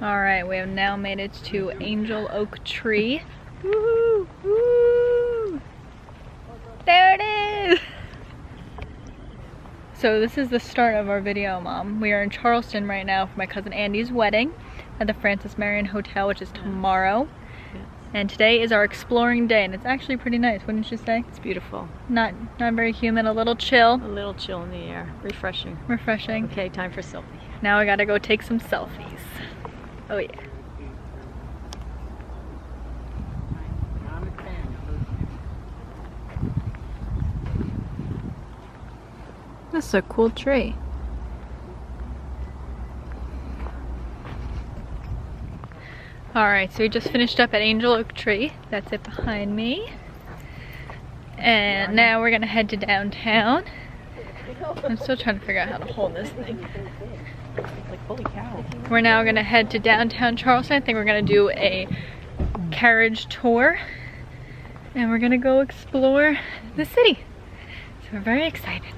Alright, we have now made it to Angel Oak Tree. Woo! Woo! There it is! So this is the start of our video, Mom. We are in Charleston right now for my cousin Andy's wedding at the Francis Marion Hotel, which is tomorrow. Yes. And today is our exploring day, and it's actually pretty nice, wouldn't you say? It's beautiful. Not very humid, a little chill. A little chill in the air. Refreshing. Refreshing. Okay, time for selfie. Now I gotta go take some selfies. Oh yeah. This is a cool tree. Alright, so we just finished up at Angel Oak Tree. That's it behind me. And now we're gonna head to downtown. I'm still trying to figure out how to hold this thing. Like, holy cow. We're now gonna head to downtown Charleston. I think we're gonna do a carriage tour. And we're gonna go explore the city. So we're very excited.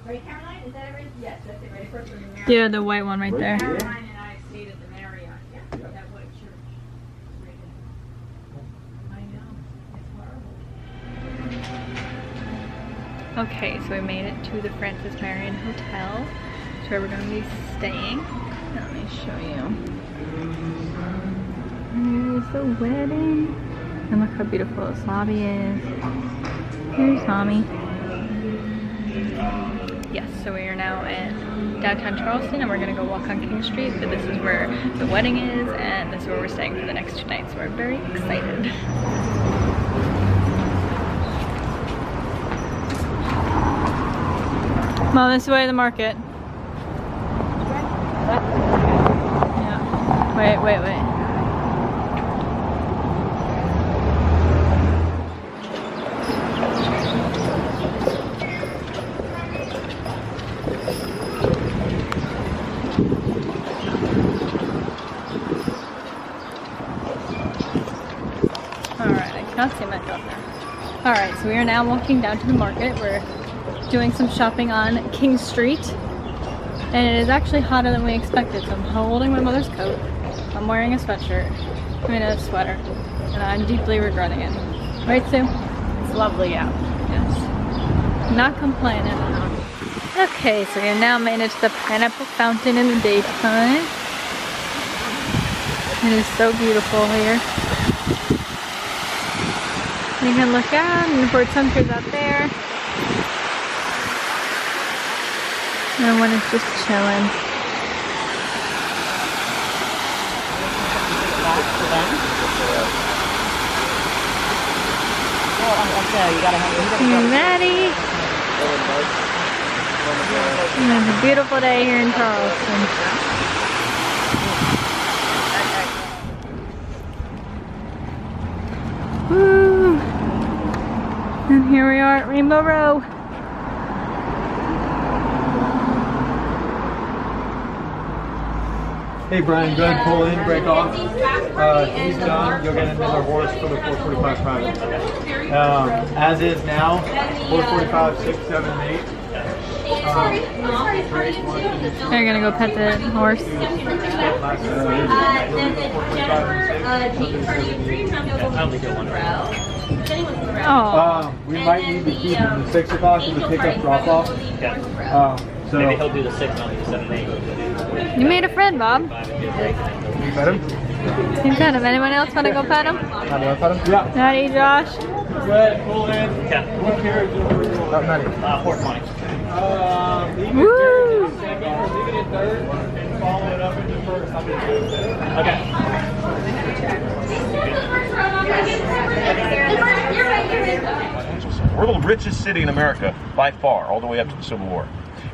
Right, Caroline? Is that everything? Yes, that's it. Ready for it? Yeah, the white one right there. Caroline and I stayed at the Marriott. Yeah, that white church. I know. It's horrible. Okay, so we made it to the Francis Marion Hotel. That's where we're going to be staying. Let me show you. Here's the wedding. And look how beautiful this lobby is. Here's Mommy. Yes, so we are now in downtown Charleston and we're going to go walk on King Street. But this is where the wedding is and this is where we're staying for the next 2 nights. So we're very excited. Mom, this way to the market. Yeah. Wait. Alright, I cannot see myself now. Alright, so we are now walking down to the market. We're doing some shopping on King Street. And it is actually hotter than we expected, so I'm holding my mother's coat. I'm wearing a sweatshirt. I mean a sweater. And I'm deeply regretting it. Right, Sue? It's lovely out. Yes. Not complaining. Okay, so we have now made it to the pineapple fountain in the daytime. It is so beautiful here. You can look out, and the bird hunter's out there. And everyone is just chilling. Hey, Maddie. It's a beautiful day here in Charleston. Woo! And here we are at Rainbow Row. Hey Brian, go ahead and pull in, break off. He's done. You'll get another horse for the 445 private. As is now, 445, 6, 7, and 8. They're gonna go pet the horse. Oh. We might need to keep the 6 o'clock as a pickup drop off. So maybe he'll do the 6 on the 7 and 8. You made a friend, Bob. You met him? You pet him. Anyone else want to go pet him? How do I pet him? Yeah. Maddie, Josh. Go ahead, pull in. Okay. What carriage over you want? Maddie. 420. Woo! Leave it in third and follow it up into first. I'll be good. Okay. We're the richest city in America by far, all the way up to the Civil War.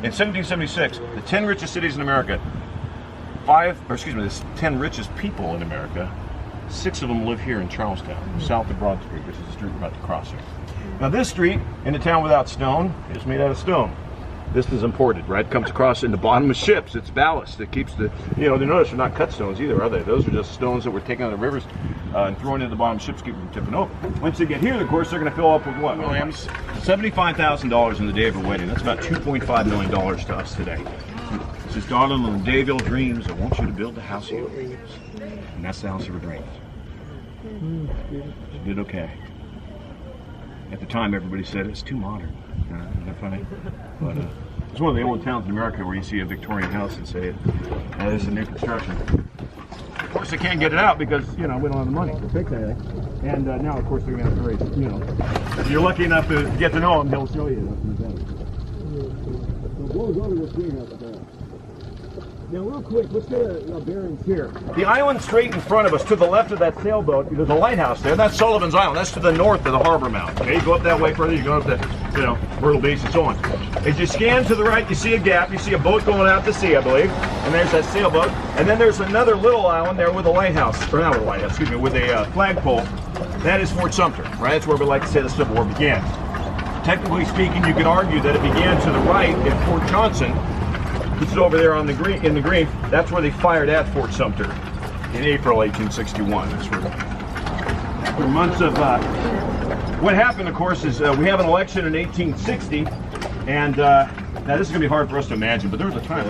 In 1776, the 10 richest cities in America, the 10 richest people in America, 6 of them live here in Charlestown, south of Broad Street, which is the street we're about to cross here. Now this street, in a town without stone, is made out of stone. This is imported, right? Comes across in the bottom of ships. It's ballast. It keeps the, you know, notice they're not cut stones either, are they? Those are just stones that were taken out of the rivers and thrown into the bottom of ships, keep them tipping over. Once they get here, of course, they're going to fill up with what? Williams? $75,000 in the day of her wedding. That's about $2.5 million to us today. This is darling on the Dayville dreams. I want you to build the house of your dreams. And that's the house of her dreams. She did okay. At the time, everybody said it's too modern. Isn't that funny? But it's one of the old towns in America where you see a Victorian house and say, this is a new construction. Of course, they can't get it out because, you know, we don't have the money to fix anything. And now, of course, they're going to have to raise, you know. If you're lucky enough to get to know him, he'll show you. Now, real quick, let's get a bearings here. The island straight in front of us, to the left of that sailboat, there's a lighthouse there. That's Sullivan's Island. That's to the north of the harbor mouth. Okay, you go up that way further, you go up to, you know, Myrtle Beach and so on. As you scan to the right, you see a gap. You see a boat going out to sea, I believe. And there's that sailboat. And then there's another little island there with a lighthouse, or not with a lighthouse, excuse me, with a flagpole. That is Fort Sumter, right? That's where we like to say the Civil War began. Technically speaking, you could argue that it began to the right at Fort Johnson. This is over there on the green, in the green. That's where they fired at Fort Sumter in April 1861. That's where, after months of what happened, of course, is we have an election in 1860, and now this is going to be hard for us to imagine, but there was a time,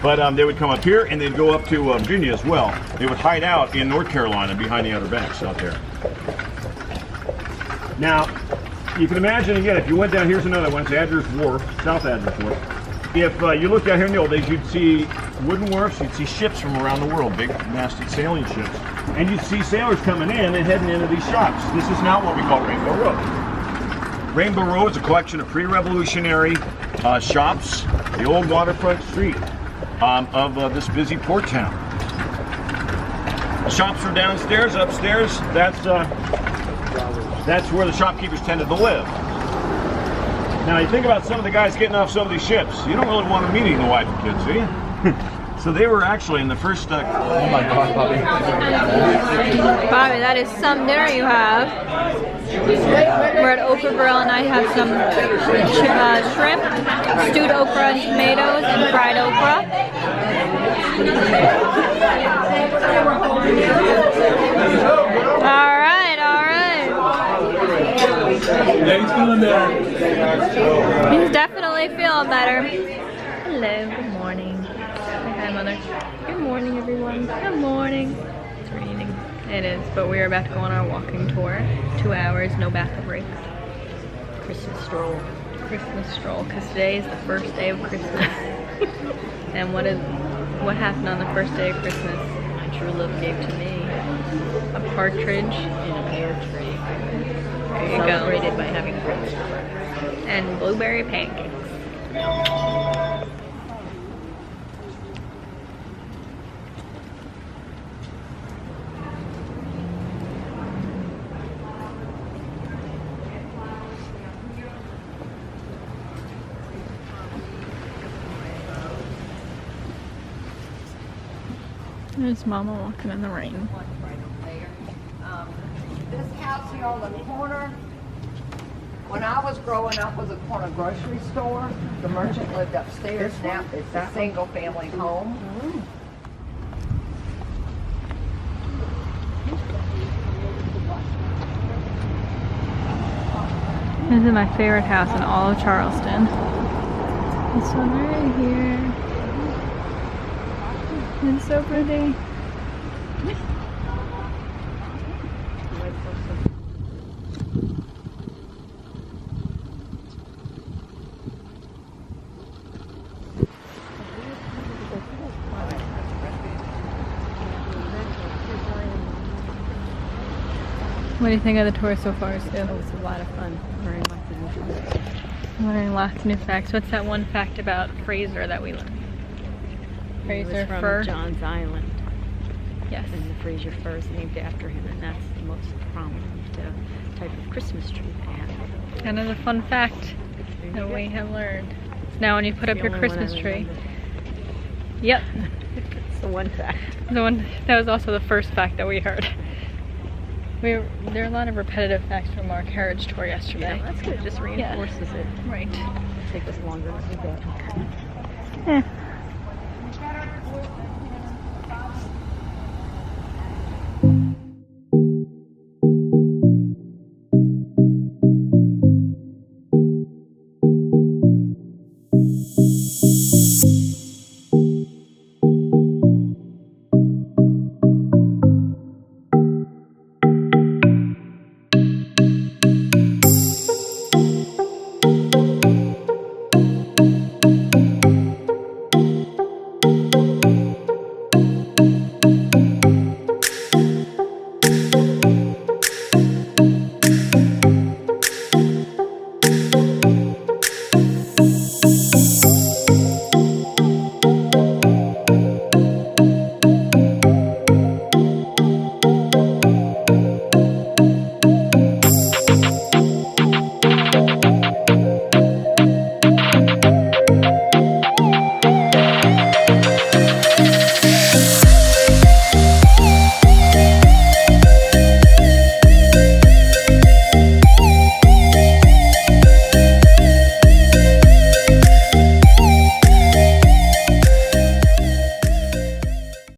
but they would come up here and they'd go up to Virginia as well. They would hide out in North Carolina behind the Outer Banks out there. Now, you can imagine again, if you went down, here's another one, it's Adler's Wharf, South Adler's Wharf. If you looked out here in the old days, you'd see wooden wharfs, you'd see ships from around the world, big, masted sailing ships. And you'd see sailors coming in and heading into these shops. This is not what we call Rainbow Row. Rainbow Row is a collection of pre-revolutionary shops, the old waterfront street of this busy port town. The shops are downstairs, upstairs, that's where the shopkeepers tended to live. Now, you think about some of the guys getting off some of these ships. You don't really want them meeting the wife and kids, do you? So they were actually in the first... oh my God, Bobby. Bobby, that is some dinner you have. We're at Okra Grill and I have some shrimp, stewed okra and tomatoes, and fried okra. All right, all right. Yeah, he's feeling better. He's definitely feeling better. Hello, good morning. Say hi, Mother. Good morning, everyone. Good morning. It's raining. It is, but we are about to go on our walking tour. 2 hours, no bathroom break. Christmas stroll. Christmas stroll, because today is the first day of Christmas. And what happened on the first day of Christmas? My true love gave to me a partridge in a pear tree. There you go. Celebrated by having grapes. And blueberry pancakes. There's Mama walking in the rain. This house here on the corner, when I was growing up, was a corner grocery store. The merchant lived upstairs. Now it's a single family home. This is my favorite house in all of Charleston. This one right here. It's so pretty. What do you think of the tour so far, Stu? It was a lot of fun. Learning lots of new facts. Learning lots of new facts. What's that one fact about Fraser that we learned? Fraser It was from fir? John's Island. Yes. And the Fraser fir is named after him, and that's the most prominent type of Christmas tree they have. Another fun fact that we have learned. So now when you put up your Christmas tree. Yep. It's the one fact. That was also the first fact that we heard. There are a lot of repetitive facts from our carriage tour yesterday. Yeah, that's good. It just reinforces it. Right. take us longer to do that. Eh.